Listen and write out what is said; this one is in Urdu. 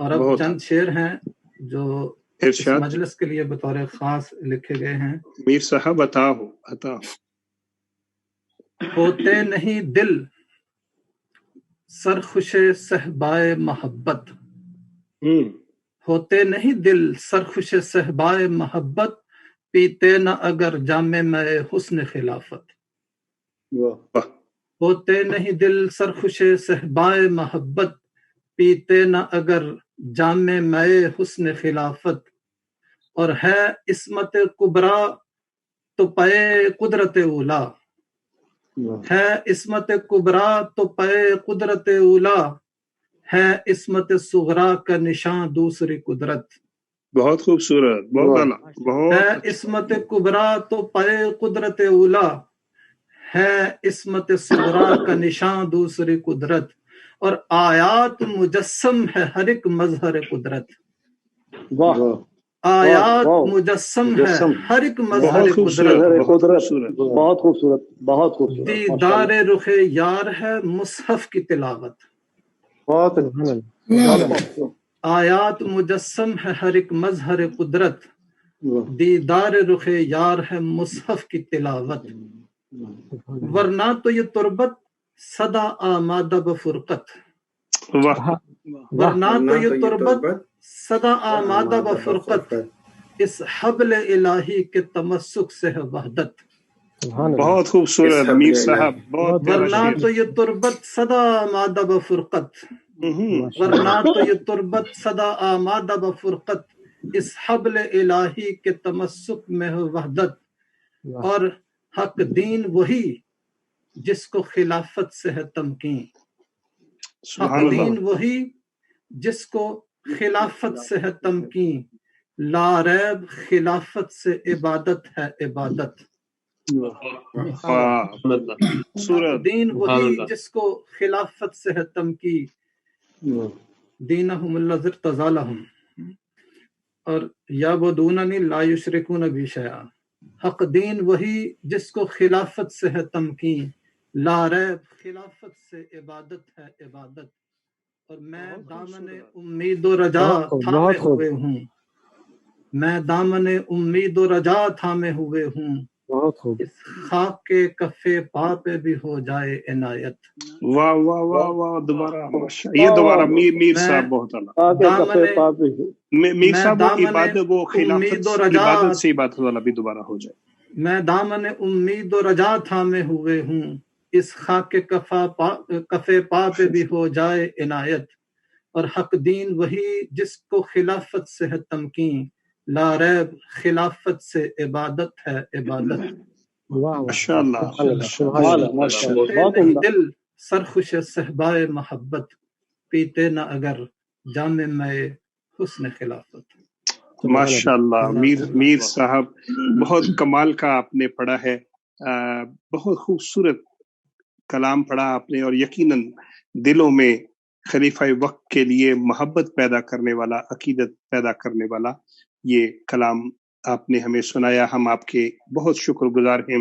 اور اب چند شعر ہیں جو اس مجلس کے لیے بطور خاص لکھے گئے ہیں. میر صاحب عطا ہو. ہوتے نہیں دل سرخوش صہبائے محبت، ہوتے نہیں دل سرخوش صہبائے محبت، پیتے نہ اگر جام میں حسن خلافت. ہوتے نہیں دل سرخوش صہبائے محبت، پیتے نہ اگر جام میں حسن خلافت. اور ہے عصمت کبریٰ تو پے قدرت اولی، ہے عصمت کبریٰ تو پے قدرت اولی، ہے عصمت صغریٰ کا نشان دوسری قدرت. بہت خوبصورت، بہت اعلیٰ. ہے عصمت کبریٰ تو پے قدرت اولی، ہے عصمت صغریٰ کا نشان دوسری قدرت. اور آیات مجسم ہے ہر ایک مظہر قدرت. آیات مجسم ہے ہر ایک مظہر قدرت. بہت خوبصورت، بہت خوبصورت. دیدار رخ یار ہے مصحف کی تلاوت. آیات مجسم ہے ہر ایک مظہر قدرت، دیدار رخ یار ہے مصحف کی تلاوت. ورنہ تو یہ تربت صدا آمادہ بفرقت، ورنہ تو یہ تربت صدا آمادہ بفرقت، اس حبل الہی کے تمسک سے ہے وحدت. بہت خوبصورت میر صاحب، ورنہ تو یہ تربت صدا آمادہ بفرقت، ورنہ تو یہ تربت صدا آمادہ بفرقت، اس حبل الہی کے تمسک میں ہے وحدت. اور حق دین وہی جس کو خلافت سے ہے تمکین، حق دین وہی جس کو خلافت سے ہے تمکین، لا ریب خلافت سے عبادت ہے عبادت. حق دین وہی جس کو خلافت سے ہے تمکین، دینہم الذی ارتضی لہم، اور یعبدوننی لا یشرکون بی شیئا. حق دین وہی جس کو خلافت سے ہے تمکین، لا ریب خلافت سے عبادت ہے عبادت. اور میں دامن امید و رجا تھامے ہوئے ہوں، میں دامن امید و رجا تھامے ہوئے ہوں، اس خاک کے کف پا پہ بھی ہو جائے عنایت. واہ واہ واہ واہ. دوبارہ یہ دوبارہ میر صاحب بہت اعلیٰ. میر صاحب وہ خلافت عبادت سے عبادت والا بھی دوبارہ ہو جائے. میں دامن امید و رجا تھامے ہوئے ہوں، اس خاک کے کف پا پہ بھی ہو جائے عنایت. اور حق دین وہی جس کو خلافت سے ہے تمکین، لا ریب خلافت سے عبادت ہے عبادت. دل سرخوش صہبائے محبت، پیتے نہ اگر جام میں حسن خلافت. ماشاء اللہ میر صاحب، بہت کمال کا آپ نے پڑھا ہے. بہت خوبصورت کلام پڑھا آپ نے، اور یقیناً دلوں میں خلیفہ وقت کے لیے محبت پیدا کرنے والا، عقیدت پیدا کرنے والا یہ کلام آپ نے ہمیں سنایا. ہم آپ کے بہت شکر گزار ہیں.